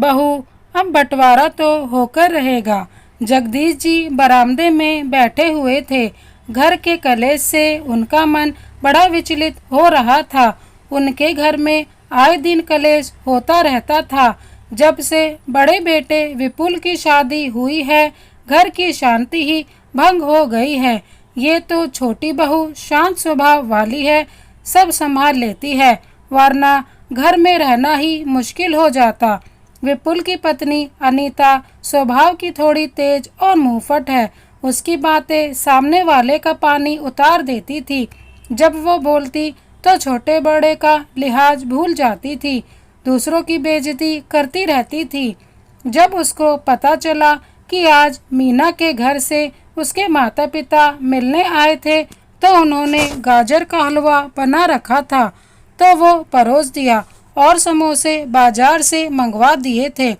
बहू अब बंटवारा तो होकर रहेगा। जगदीश जी बरामदे में बैठे हुए थे। घर के कलेश से उनका मन बड़ा विचलित हो रहा था। उनके घर में आए दिन कलेश होता रहता था। जब से बड़े बेटे विपुल की शादी हुई है, घर की शांति ही भंग हो गई है। ये तो छोटी बहू शांत स्वभाव वाली है, सब संभाल लेती है, वरना घर में रहना ही मुश्किल हो जाता। विपुल की पत्नी अनीता स्वभाव की थोड़ी तेज और मुंहफट है। उसकी बातें सामने वाले का पानी उतार देती थी। जब वो बोलती तो छोटे बड़े का लिहाज भूल जाती थी, दूसरों की बेइज्जती करती रहती थी। जब उसको पता चला कि आज मीना के घर से उसके माता पिता मिलने आए थे, तो उन्होंने गाजर का हलवा बना रखा था, तो वो परोस दिया और समोसे बाजार से मंगवा दिए थे।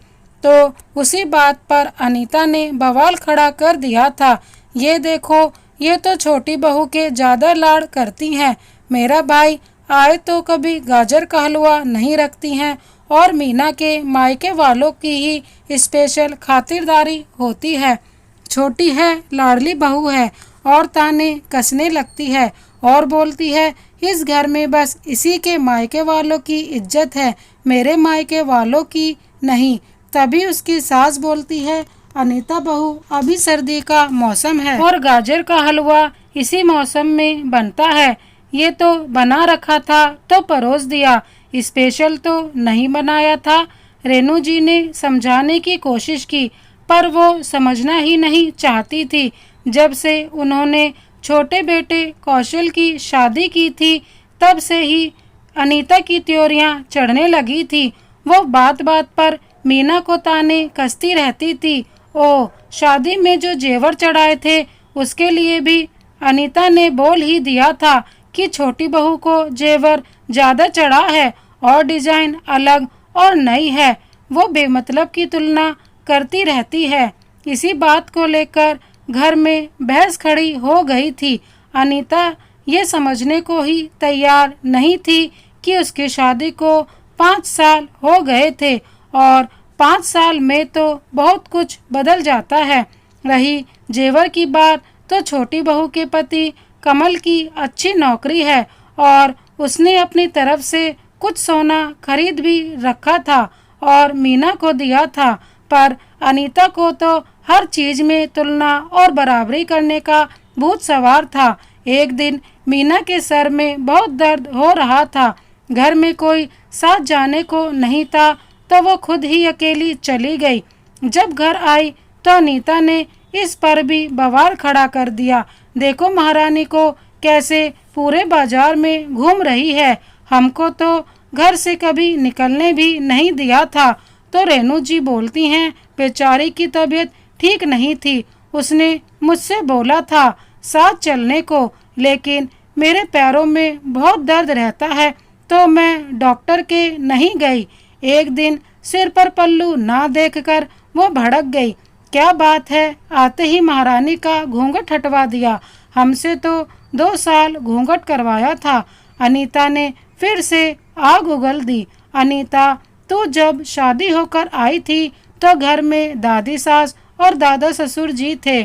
तो उसी बात पर अनीता ने बवाल खड़ा कर दिया था, ये देखो, ये तो छोटी बहू के ज्यादा लाड़ करती हैं। मेरा भाई आए तो कभी गाजर का हलवा नहीं रखती हैं, और मीना के मायके वालों की ही स्पेशल खातिरदारी होती है। छोटी है, लाडली बहू है, और ताने कसने लगती है और बोलती है, इस घर में बस इसी के मायके वालों की इज्जत है, मेरे मायके वालों की नहीं। तभी उसकी सास बोलती है, अनीता बहू, अभी सर्दी का मौसम है और गाजर का हलवा इसी मौसम में बनता है। ये तो बना रखा था तो परोस दिया, स्पेशल तो नहीं बनाया था। रेनू जी ने समझाने की कोशिश की, पर वो समझना ही नहीं चाहती थी। जब से उन्होंने छोटे बेटे कौशल की शादी की थी, तब से ही अनीता की त्योरियां चढ़ने लगी थी। वो बात बात पर मीना को ताने कसती रहती थी। ओ, शादी में जो जेवर चढ़ाए थे, उसके लिए भी अनीता ने बोल ही दिया था कि छोटी बहू को जेवर ज्यादा चढ़ा है और डिजाइन अलग और नई है। वो बेमतलब की तुलना करती रहती है। इसी बात को लेकर घर में बहस खड़ी हो गई थी। अनीता ये समझने को ही तैयार नहीं थी कि उसकी शादी को 5 साल हो गए थे, और 5 साल में तो बहुत कुछ बदल जाता है। रही जेवर की बात, तो छोटी बहू के पति कमल की अच्छी नौकरी है, और उसने अपनी तरफ से कुछ सोना खरीद भी रखा था और मीना को दिया था। पर अनीता को तो हर चीज में तुलना और बराबरी करने का भूत सवार था। एक दिन मीना के सर में बहुत दर्द हो रहा था। घर में कोई साथ जाने को नहीं था, तो वो खुद ही अकेली चली गई। जब घर आई तो अनीता ने इस पर भी बवाल खड़ा कर दिया, देखो महारानी को कैसे पूरे बाजार में घूम रही है, हमको तो घर से कभी निकलने भी नहीं दिया था। तो रेनू जी बोलती हैं, बेचारी की तबीयत ठीक नहीं थी, उसने मुझसे बोला था साथ चलने को, लेकिन मेरे पैरों में बहुत दर्द रहता है, तो मैं डॉक्टर के नहीं गई। एक दिन सिर पर पल्लू ना देखकर वो भड़क गई। क्या बात है, आते ही महारानी का घूंघट हटवा दिया, हमसे तो 2 साल घूंघट करवाया था। अनीता ने फिर से आग उगल दी। अनीता, तू जब शादी होकर आई थी तो घर में दादी सास और दादा ससुर जी थे,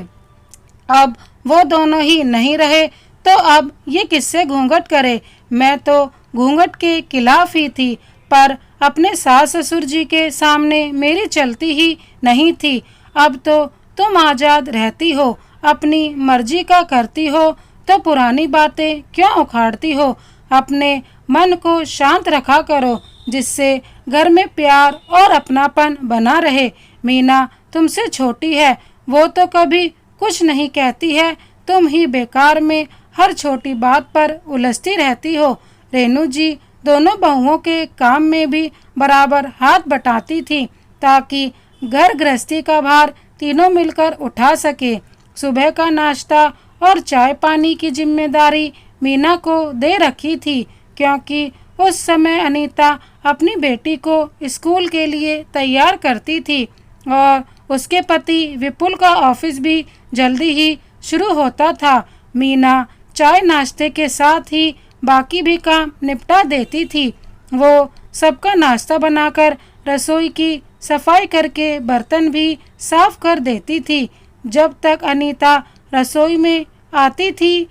अब वो दोनों ही नहीं रहे, तो अब ये किससे घूंघट करे। मैं तो घूंघट के खिलाफ ही थी, पर अपने सास ससुर जी के सामने मेरी चलती ही नहीं थी। अब तो तुम आजाद रहती हो, अपनी मर्जी का करती हो, तो पुरानी बातें क्यों उखाड़ती हो। अपने मन को शांत रखा करो, जिससे घर में प्यार और अपनापन बना रहे। मीना तुमसे छोटी है, वो तो कभी कुछ नहीं कहती है, तुम ही बेकार में हर छोटी बात पर उलझती रहती हो। रेनू जी दोनों बहुओं के काम में भी बराबर हाथ बटाती थी, ताकि घर गृहस्थी का भार तीनों मिलकर उठा सके। सुबह का नाश्ता और चाय पानी की जिम्मेदारी मीना को दे रखी थी, क्योंकि उस समय अनीता अपनी बेटी को स्कूल के लिए तैयार करती थी, और उसके पति विपुल का ऑफिस भी जल्दी ही शुरू होता था। मीना चाय नाश्ते के साथ ही बाकी भी काम निपटा देती थी। वो सबका नाश्ता बनाकर रसोई की सफाई करके बर्तन भी साफ कर देती थी। जब तक अनीता रसोई में आती थी,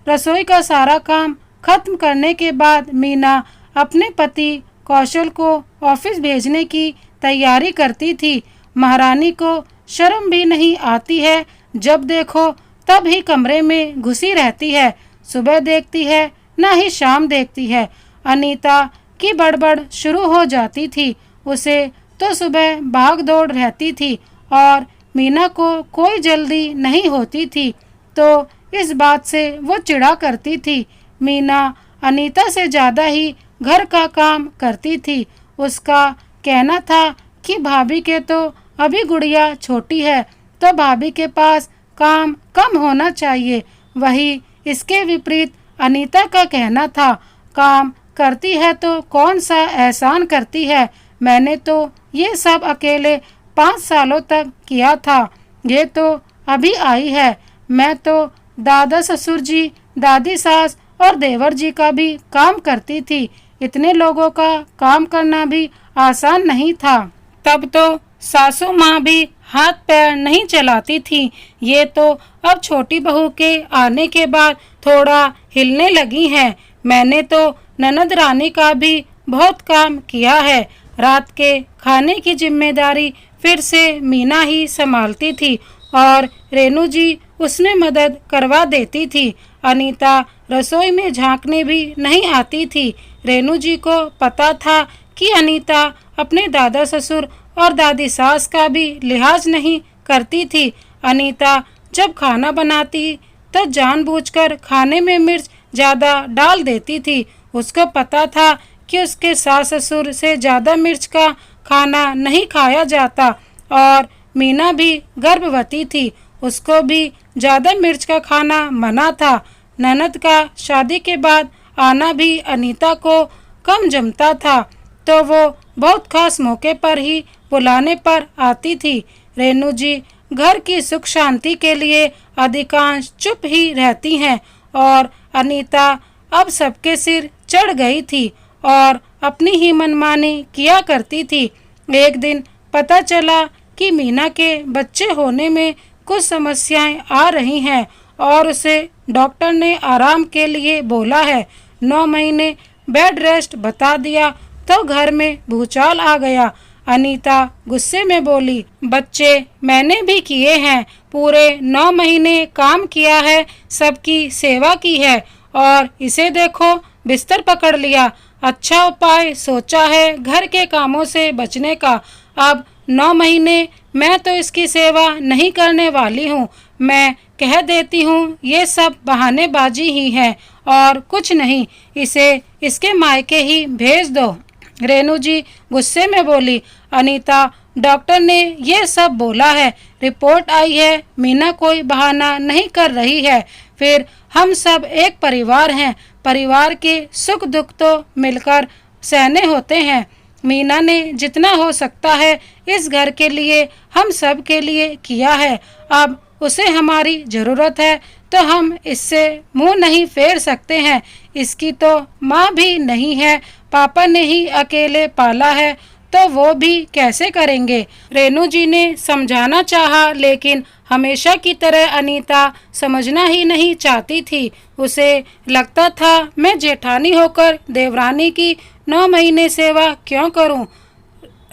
रसोई का सारा काम खत्म करने के बाद मीना अपने पति कौशल को ऑफिस भेजने की तैयारी करती थी। महारानी को शर्म भी नहीं आती है, जब देखो तब ही कमरे में घुसी रहती है। सुबह देखती है ना ही शाम देखती है। अनीता की बड़बड़ शुरू हो जाती थी। उसे तो सुबह भाग दौड़ रहती थी और मीना को कोई जल्दी नहीं होती थी, तो इस बात से वो चिढ़ा करती थी। मीना अनीता से ज़्यादा ही घर का काम करती थी। उसका कहना था कि भाभी के तो अभी गुड़िया छोटी है, तो भाभी के पास काम कम होना चाहिए। वही इसके विपरीत अनीता का कहना था, काम करती है तो कौन सा एहसान करती है, मैंने तो ये सब अकेले 5 सालों तक किया था, ये तो अभी आई है। मैं तो दादा ससुर जी, दादी सास और देवर जी का भी काम करती थी। इतने लोगों का काम करना भी आसान नहीं था। तब तो सासू माँ भी हाथ पैर नहीं चलाती थी। ये तो अब छोटी बहू के आने के बाद थोड़ा हिलने लगी हैं। मैंने तो ननद रानी का भी बहुत काम किया है। रात के खाने की जिम्मेदारी फिर से मीना ही संभालती थी और रेनू जी उसमें मदद करवा देती थी। अनीता रसोई में झांकने भी नहीं आती थी। रेनू जी को पता था कि अनीता अपने दादा ससुर और दादी सास का भी लिहाज नहीं करती थी। अनीता जब खाना बनाती तो जानबूझकर खाने में मिर्च ज़्यादा डाल देती थी। उसको पता था कि उसके सास ससुर से ज़्यादा मिर्च का खाना नहीं खाया जाता और मीना भी गर्भवती थी, उसको भी ज़्यादा मिर्च का खाना मना था। ननद का शादी के बाद आना भी अनीता को कम जमता था, तो वो बहुत खास मौके पर ही बुलाने पर आती थी। रेनू जी घर की सुख शांति के लिए अधिकांश चुप ही रहती हैं और अनीता अब सबके सिर चढ़ गई थी और अपनी ही मनमानी किया करती थी। एक दिन पता चला कि मीना के बच्चे होने में कुछ समस्याएं आ रही हैं और उसे डॉक्टर ने आराम के लिए बोला है। 9 महीने बेड रेस्ट बता दिया तो घर में भूचाल आ गया। अनीता गुस्से में बोली, बच्चे मैंने भी किए हैं, पूरे 9 महीने काम किया है, सबकी सेवा की है और इसे देखो बिस्तर पकड़ लिया। अच्छा उपाय सोचा है घर के कामों से बचने का। अब 9 महीने मैं तो इसकी सेवा नहीं करने वाली हूँ। मैं कह देती हूँ ये सब बहानेबाजी ही है और कुछ नहीं, इसे इसके मायके ही भेज दो। रेनू जी गुस्से में बोली, अनीता डॉक्टर ने ये सब बोला है, रिपोर्ट आई है, मीना कोई बहाना नहीं कर रही है। फिर हम सब एक परिवार हैं, परिवार के सुख दुख तो मिलकर सहने होते हैं। मीना ने जितना हो सकता है इस घर के लिए, हम सब के लिए किया है। अब उसे हमारी ज़रूरत है तो हम इससे मुंह नहीं फेर सकते हैं। इसकी तो माँ भी नहीं है, पापा ने ही अकेले पाला है, तो वो भी कैसे करेंगे। रेनू जी ने समझाना चाहा, लेकिन हमेशा की तरह अनीता समझना ही नहीं चाहती थी। उसे लगता था मैं जेठानी होकर देवरानी की 9 महीने सेवा क्यों करूं।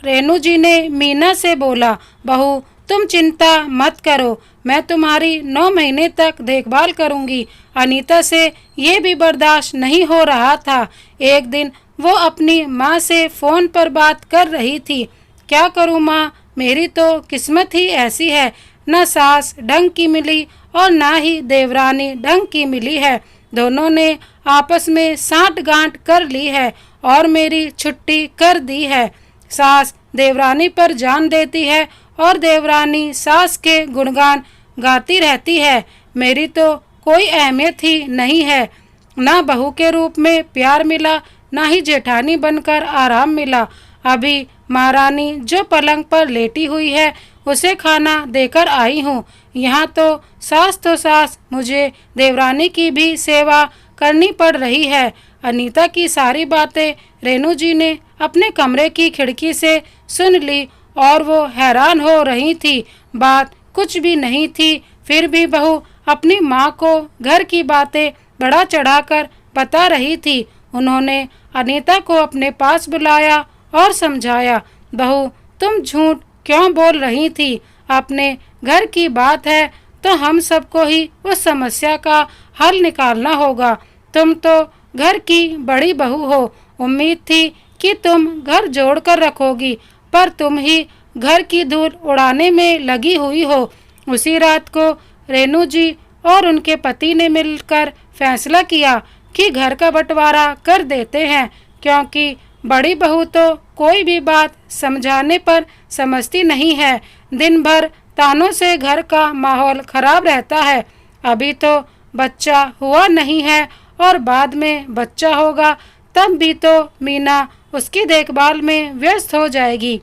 रेनू जी ने मीना से बोला, बहू तुम चिंता मत करो, मैं तुम्हारी 9 महीने तक देखभाल करूंगी। अनीता से ये भी बर्दाश्त नहीं हो रहा था। एक दिन वो अपनी माँ से फ़ोन पर बात कर रही थी, क्या करूँ माँ, मेरी तो किस्मत ही ऐसी है, न सास ढंग की मिली और ना ही देवरानी ढंग की मिली है। दोनों ने आपस में साठ गांठ कर ली है और मेरी छुट्टी कर दी है। सास देवरानी पर जान देती है और देवरानी सास के गुणगान गाती रहती है। मेरी तो कोई अहमियत ही नहीं है, ना बहू के रूप में प्यार मिला, ना ही जेठानी बनकर आराम मिला। अभी महारानी जो पलंग पर लेटी हुई है उसे खाना देकर आई हूँ। यहाँ तो सास मुझे देवरानी की भी सेवा करनी पड़ रही है। अनीता की सारी बातें रेनू जी ने अपने कमरे की खिड़की से सुन ली और वो हैरान हो रही थी। बात कुछ भी नहीं थी, फिर भी बहू अपनी माँ को घर की बातें बढ़ा चढ़ाकर बता रही थी। उन्होंने अनीता को अपने पास बुलाया और समझाया, बहू तुम झूठ क्यों बोल रही थी? अपने घर की बात है तो हम सबको ही उस समस्या का हल निकालना होगा। तुम तो घर की बड़ी बहू हो, उम्मीद थी कि तुम घर जोड़ कर रखोगी, पर तुम ही घर की धूल उड़ाने में लगी हुई हो। उसी रात को रेणु जी और उनके पति ने मिलकर फैसला किया कि घर का बंटवारा कर देते हैं, क्योंकि बड़ी बहू तो कोई भी बात समझाने पर समझती नहीं है। दिन भर तानों से घर का माहौल खराब रहता है। अभी तो बच्चा हुआ नहीं है और बाद में बच्चा होगा तब भी तो मीना उसकी देखभाल में व्यस्त हो जाएगी,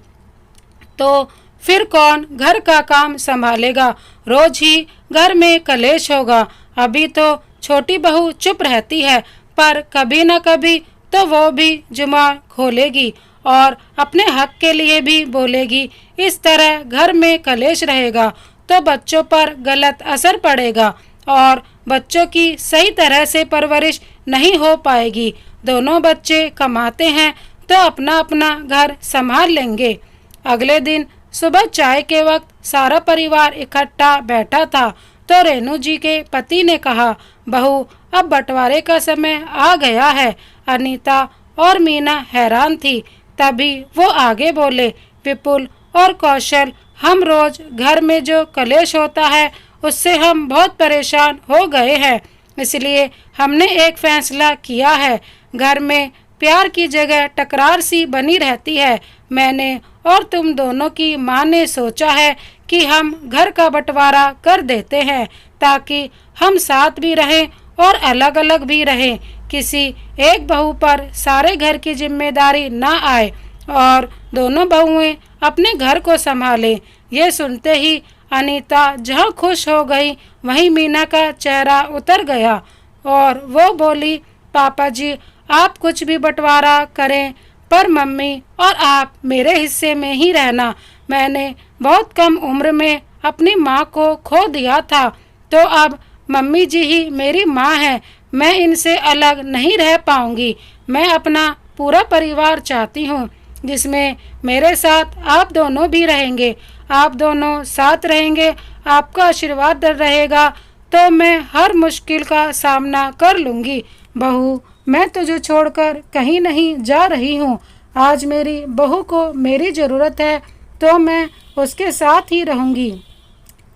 तो फिर कौन घर का काम संभालेगा? रोज ही घर में कलेश होगा। अभी तो छोटी बहू चुप रहती है, पर कभी न कभी तो वो भी जुबान खोलेगी और अपने हक के लिए भी बोलेगी। इस तरह घर में कलेश रहेगा तो बच्चों पर गलत असर पड़ेगा और बच्चों की सही तरह से परवरिश नहीं हो पाएगी। दोनों बच्चे कमाते हैं तो अपना अपना घर संभाल लेंगे। अगले दिन सुबह चाय के वक्त सारा परिवार इकट्ठा बैठा था तो रेणु जी के पति ने कहा, बहू अब बंटवारे का समय आ गया है। अनीता और मीना हैरान थी, तभी वो आगे बोले, विपुल और कौशल, हम रोज घर में जो कलेश होता है उससे हम बहुत परेशान हो गए हैं, इसलिए हमने एक फैसला किया है। घर में प्यार की जगह टकरार सी बनी रहती है। मैंने और तुम दोनों की माँ ने सोचा है कि हम घर का बंटवारा कर देते हैं, ताकि हम साथ भी रहें और अलग अलग भी रहें। किसी एक बहू पर सारे घर की जिम्मेदारी ना आए और दोनों बहुएं अपने घर को संभालें। ये सुनते ही अनीता जहाँ खुश हो गई, वहीं मीना का चेहरा उतर गया और वो बोली, पापा जी आप कुछ भी बंटवारा करें, पर मम्मी और आप मेरे हिस्से में ही रहना। मैंने बहुत कम उम्र में अपनी माँ को खो दिया था, तो अब मम्मी जी ही मेरी माँ है। मैं इनसे अलग नहीं रह पाऊंगी। मैं अपना पूरा परिवार चाहती हूँ, जिसमें मेरे साथ आप दोनों भी रहेंगे। आप दोनों साथ रहेंगे, आपका आशीर्वाद रहेगा, तो मैं हर मुश्किल का सामना कर लूँगी। बहू मैं तुझे छोड़कर कहीं नहीं जा रही हूँ। आज मेरी बहू को मेरी ज़रूरत है तो मैं उसके साथ ही रहूँगी।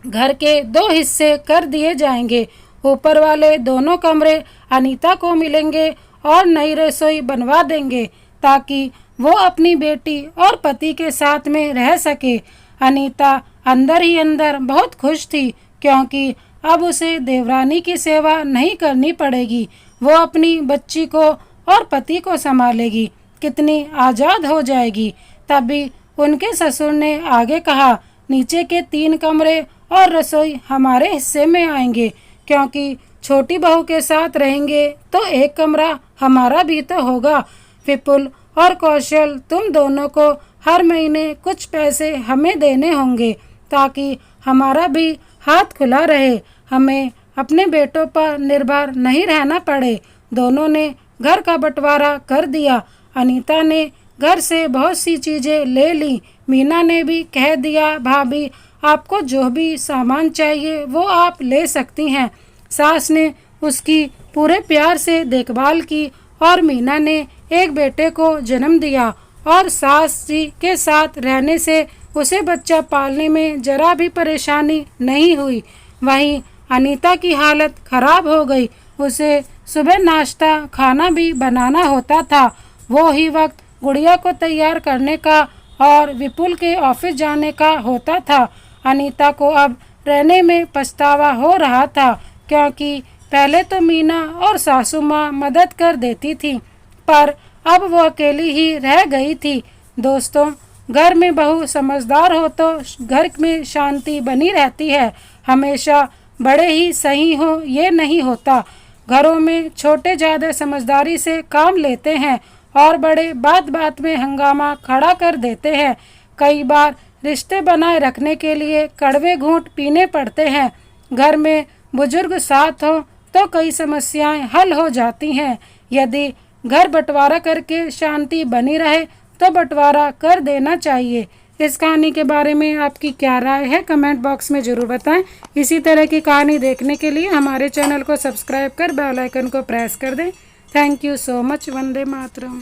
घर के 2 हिस्से कर दिए जाएंगे। ऊपर वाले दोनों कमरे अनीता को मिलेंगे और नई रसोई बनवा देंगे, ताकि वो अपनी बेटी और पति के साथ में रह सके। अनीता अंदर ही अंदर बहुत खुश थी, क्योंकि अब उसे देवरानी की सेवा नहीं करनी पड़ेगी। वो अपनी बच्ची को और पति को संभालेगी, कितनी आज़ाद हो जाएगी। तभी उनके ससुर ने आगे कहा, नीचे के 3 कमरे और रसोई हमारे हिस्से में आएंगे, क्योंकि छोटी बहू के साथ रहेंगे तो 1 कमरा हमारा भी तो होगा। विपुल और कौशल तुम दोनों को हर महीने कुछ पैसे हमें देने होंगे, ताकि हमारा भी हाथ खुला रहे, हमें अपने बेटों पर निर्भर नहीं रहना पड़े। दोनों ने घर का बंटवारा कर दिया। अनीता ने घर से बहुत सी चीज़ें ले ली। मीना ने भी कह दिया, भाभी आपको जो भी सामान चाहिए वो आप ले सकती हैं। सास ने उसकी पूरे प्यार से देखभाल की और मीना ने एक बेटे को जन्म दिया और सास जी के साथ रहने से उसे बच्चा पालने में जरा भी परेशानी नहीं हुई। वहीं अनीता की हालत खराब हो गई। उसे सुबह नाश्ता खाना भी बनाना होता था। वो ही वक्त गुड़िया को तैयार करने का और विपुल के ऑफिस जाने का होता था। अनीता को अब रहने में पछतावा हो रहा था, क्योंकि पहले तो मीना और सासू माँ मदद कर देती थी, पर अब वो अकेली ही रह गई थी। दोस्तों, घर में बहू समझदार हो तो घर में शांति बनी रहती है। हमेशा बड़े ही सही हो ये नहीं होता। घरों में छोटे ज़्यादा समझदारी से काम लेते हैं और बड़े बात बात में हंगामा खड़ा कर देते हैं। कई बार रिश्ते बनाए रखने के लिए कड़वे घूंट पीने पड़ते हैं। घर में बुजुर्ग साथ हो तो कई समस्याएं हल हो जाती हैं। यदि घर बंटवारा करके शांति बनी रहे तो बंटवारा कर देना चाहिए। इस कहानी के बारे में आपकी क्या राय है, कमेंट बॉक्स में ज़रूर बताएं। इसी तरह की कहानी देखने के लिए हमारे चैनल को सब्सक्राइब कर बेल आइकन को प्रेस कर दें। Thank you so much. Vande Mataram.